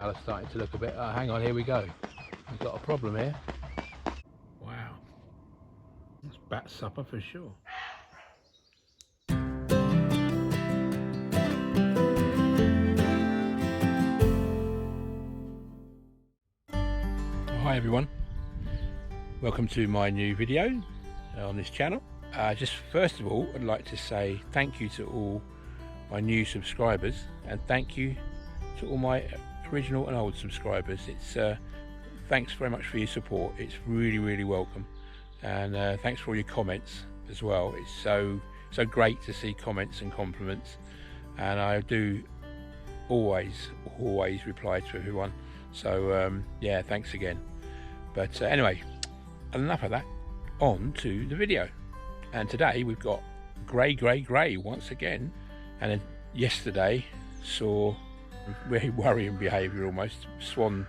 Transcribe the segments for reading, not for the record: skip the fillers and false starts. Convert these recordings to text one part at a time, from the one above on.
Colour's starting to look a bit. Oh, hang on, here we go. We've got a problem here. Wow, that's bat supper for sure. Hi everyone, welcome to my new video on this channel. Just first of all, I'd like to say thank you to all my new subscribers, and thank you to all my original and old subscribers. It's thanks very much for your support. It's really welcome, and thanks for all your comments as well. It's so great to see comments and compliments, and I do always reply to everyone. So yeah, thanks again. But anyway, enough of that, on to the video. And today we've got grey once again, and then yesterday saw very worrying behaviour almost. Swan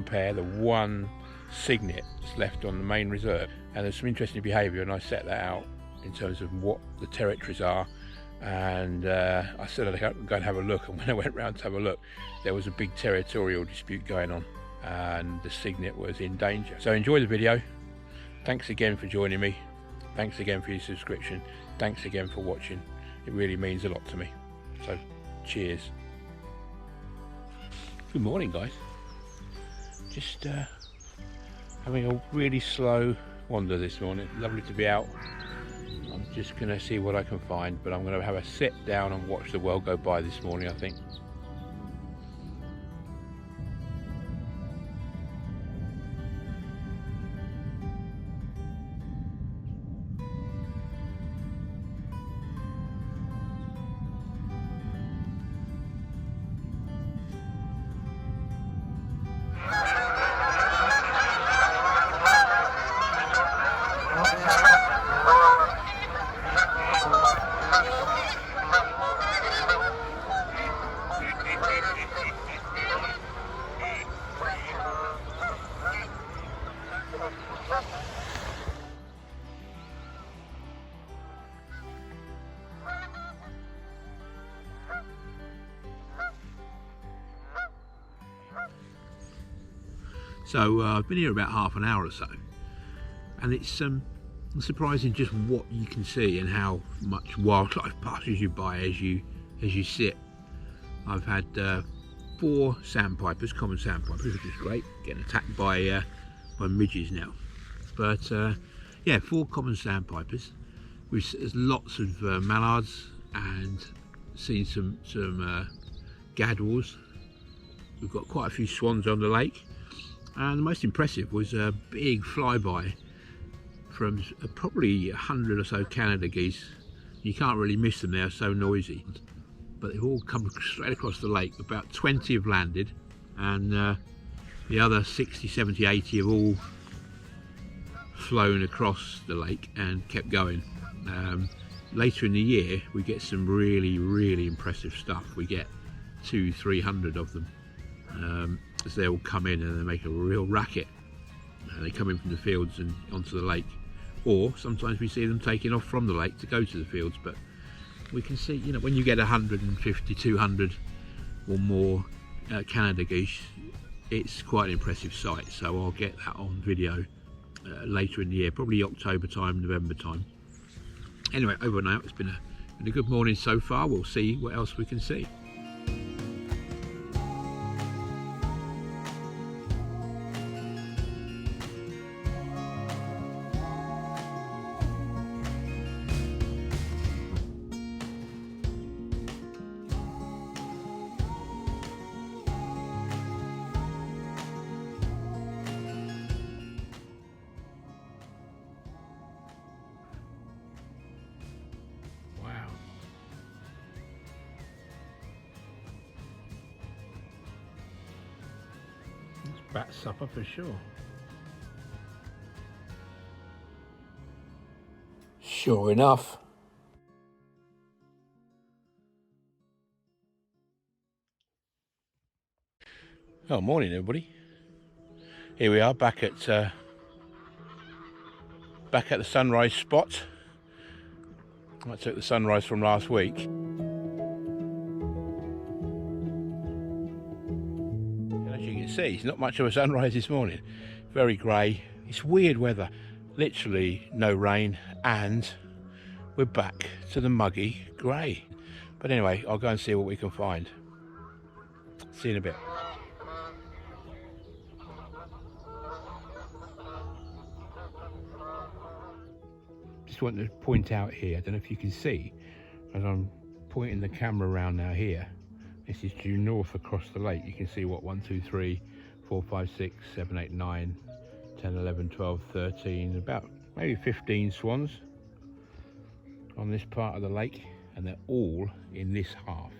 pair, the one cygnet that's left on the main reserve, and there's some interesting behaviour, and I set that out in terms of what the territories are, and I said I'd go and have a look, and when I went round to have a look, there was a big territorial dispute going on and the cygnet was in danger. So enjoy the video. Thanks again for joining me, thanks again for your subscription, thanks again for watching. It really means a lot to me, so cheers. Good morning guys, just having a really slow wander this morning. Lovely to be out. I'm just gonna see what I can find, but I'm gonna have a sit down and watch the world go by this morning, I think. So I've been here about half an hour or so, and it's surprising just what you can see and how much wildlife passes you by as you sit. I've had 4 sandpipers, common sandpipers, which is great, getting attacked by midges now. But yeah, 4 common sandpipers. There's lots of mallards, and seen some gadwalls. We've got quite a few swans on the lake. And the most impressive was a big flyby from probably 100 or so Canada geese. You can't really miss them, they're so noisy. But they've all come straight across the lake. About 20 have landed, and the other 60, 70, 80 have all flown across the lake and kept going. Later in the year we get some really impressive stuff. We get 200-300 of them. As they all come in and they make a real racket. They come in from the fields and onto the lake, or sometimes we see them taking off from the lake to go to the fields. But we can see, you know, when you get 150, 200 or more Canada geese, it's quite an impressive sight. So I'll get that on video later in the year, probably October time, November time. Anyway, over and out. It's been a good morning so far. We'll see what else we can see. Bat supper for sure. Sure enough. Oh, morning everybody. Here we are back at the sunrise spot. I took the sunrise from last week. see, it's not much of a sunrise this morning. Very grey. It's weird weather. Literally no rain, and we're back to the muggy grey. But anyway, I'll go and see what we can find. See you in a bit. Just want to point out here, I don't know if you can see, as I'm pointing the camera around now here, this is due north across the lake. You can see what, 1, 2, 3, 4, 5, 6, 7, 8, 9, 10, 11, 12, 13, about maybe 15 swans on this part of the lake, and they're all in this half.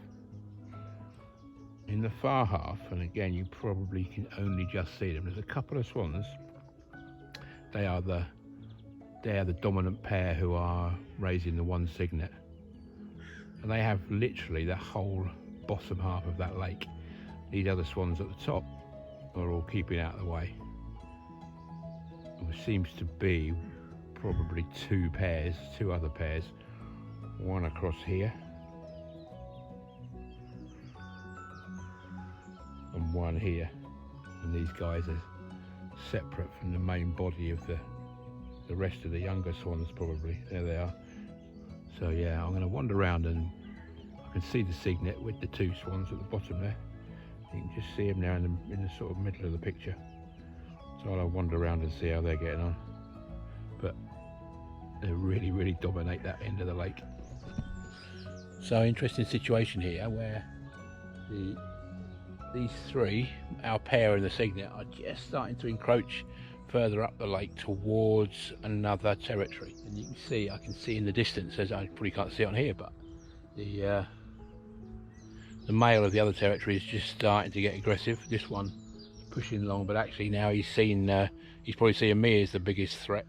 In the far half, and again you probably can only just see them, there's a couple of swans. They are the dominant pair who are raising the one cygnet, and they have literally the whole bottom half of that lake. These other swans at the top are all keeping out of the way. There seems to be probably two other pairs, one across here and one here, and these guys are separate from the main body of the rest of the younger swans. Probably there they are. So yeah, I'm going to wander around, and I can see the cygnet with the two swans at the bottom there. You can just see them now in the sort of middle of the picture. So I'll wander around and see how they're getting on. But they really dominate that end of the lake. So interesting situation here where these three, our pair and the cygnet, are just starting to encroach further up the lake towards another territory. And you can see, I can see in the distance, as I probably can't see it on here, but the male of the other territory is just starting to get aggressive. This one pushing along, but actually now he's probably seeing me as the biggest threat.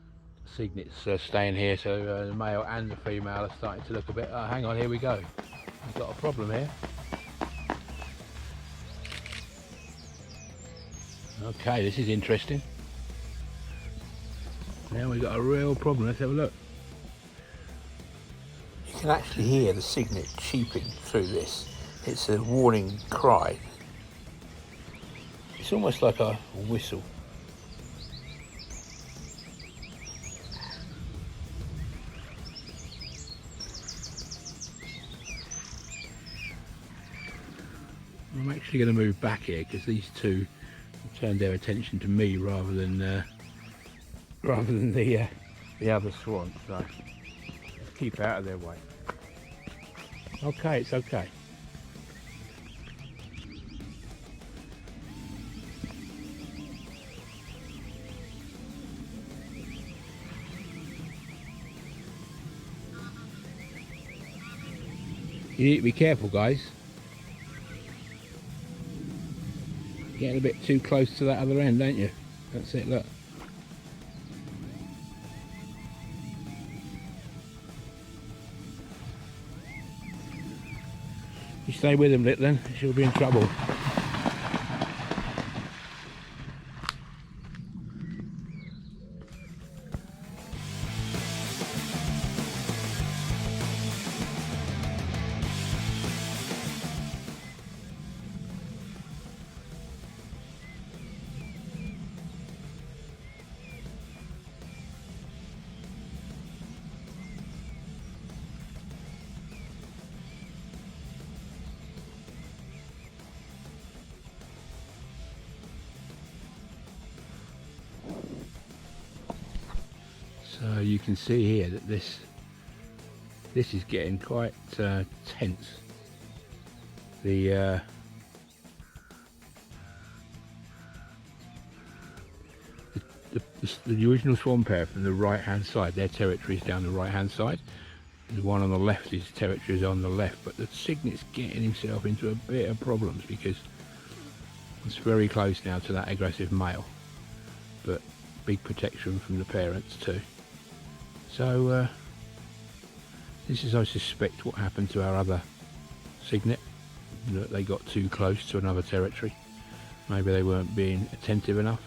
Cygnet's staying here, so the male and the female are starting to look a bit, hang on, here we go, we've got a problem here. Okay, this is interesting. Now we've got a real problem. Let's have a look. You can actually hear the cygnet cheeping through this. It's a warning cry. It's almost like a whistle. I'm actually going to move back here because these two turned their attention to me rather than the other swan. So let's keep out of their way. Okay, it's okay. You need to be careful, guys. Getting a bit too close to that other end, don't you? That's it, look. You stay with him, Litland, she'll be in trouble. So you can see here that this is getting quite tense. The original swan pair from the right hand side, their territory is down the right hand side. The one on the left, his territory is on the left, but the cygnet's getting himself into a bit of problems because it's very close now to that aggressive male, but big protection from the parents too. So this is, I suspect, what happened to our other cygnet, that they got too close to another territory. Maybe they weren't being attentive enough,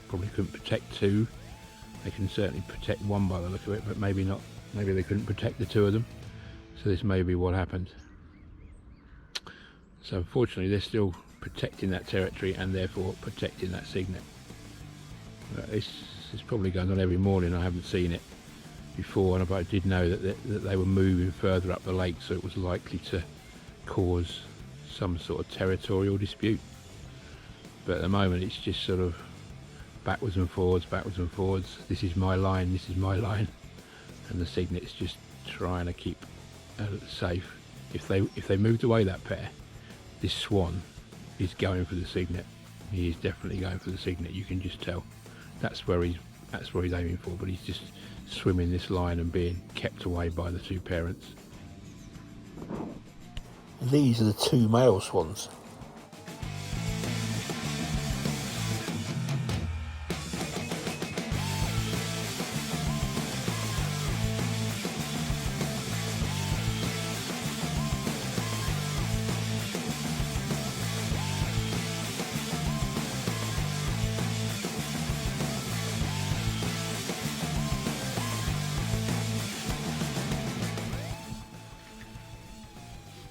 probably couldn't protect two. They can certainly protect one by the look of it, but maybe not. Maybe they couldn't protect the two of them. So this may be what happened. So unfortunately they're still protecting that territory and therefore protecting that cygnet. This is probably going on every morning. I haven't seen it before, but I did know that they were moving further up the lake, so it was likely to cause some sort of territorial dispute. But at the moment it's just sort of backwards and forwards, backwards and forwards. This is my line, this is my line, and the cygnet's just trying to keep safe. If they moved away that pair, this swan is going for the cygnet. He is definitely going for the cygnet. You can just tell. That's where he's aiming for, but he's just swimming this line and being kept away by the two parents. These are the two male swans.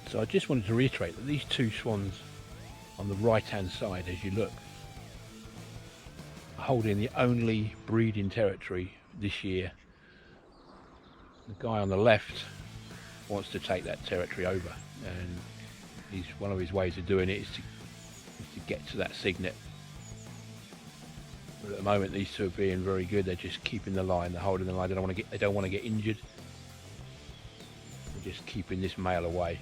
So I just wanted to reiterate that these two swans on the right hand side, as you look, are holding the only breeding territory this year. The guy on the left wants to take that territory over, and one of his ways of doing it is to get to that cygnet. But at the moment these two are being very good. They're just keeping the line, they're holding the line. They don't want to get injured. They're just keeping this male away.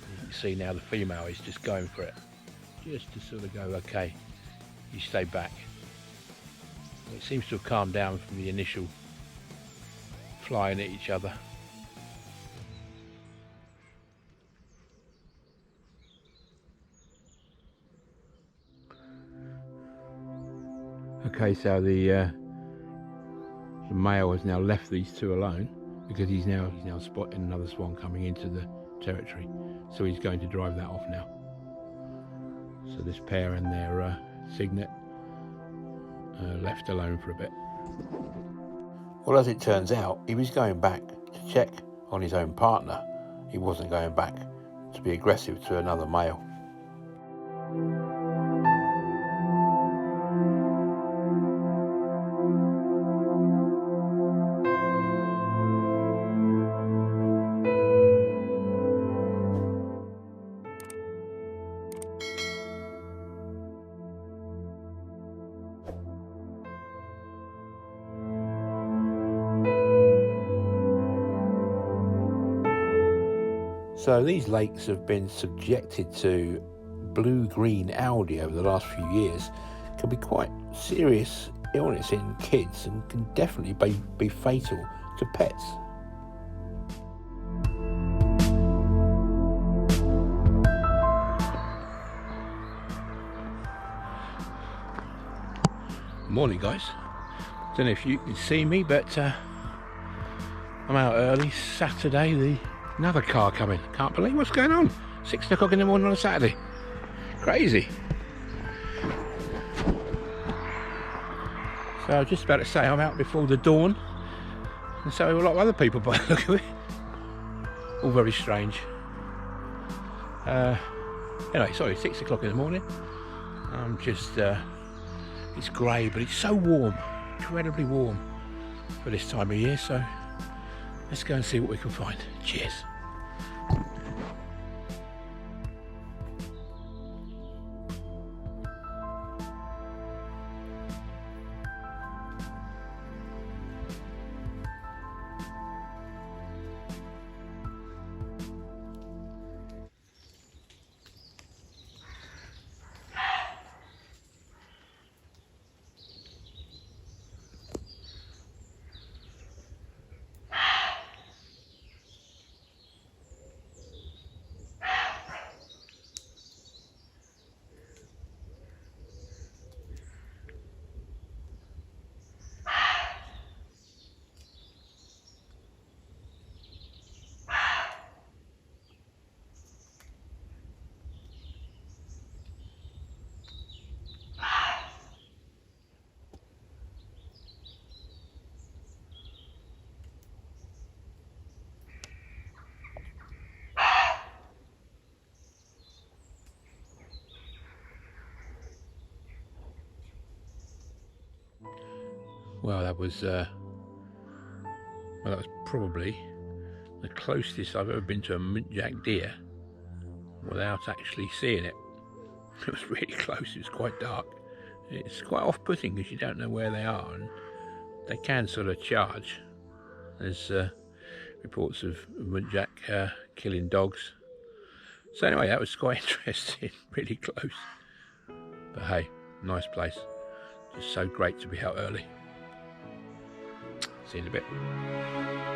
You can see now the female is just going for it, just to sort of go, okay, you stay back. It seems to have calmed down from the initial flying at each other. Okay, so the male has now left these two alone because he's now spotting another swan coming into the territory, so he's going to drive that off now. So this pair and their cygnet left alone for a bit. Well, as it turns out, he was going back to check on his own partner. He wasn't going back to be aggressive to another male. So these lakes have been subjected to blue-green algae over the last few years. It can be quite serious illness in kids and can definitely be fatal to pets. Morning guys. Don't know if you can see me, but I'm out early. Saturday, another car coming. Can't believe what's going on. 6 o'clock in the morning on a Saturday. Crazy. So I was just about to say I'm out before the dawn, and so a lot of other people by the look of it. All very strange. Anyway, sorry, 6 o'clock in the morning. I'm just, it's grey, but it's so warm, incredibly warm for this time of year, so let's go and see what we can find. Cheers. Well, that was probably the closest I've ever been to a Muntjac deer without actually seeing it. It was really close. It was quite dark. It's quite off-putting because you don't know where they are, and they can sort of charge. There's reports of Muntjac killing dogs. So anyway, that was quite interesting, really close. But hey, nice place. Just so great to be out early. See you in a bit.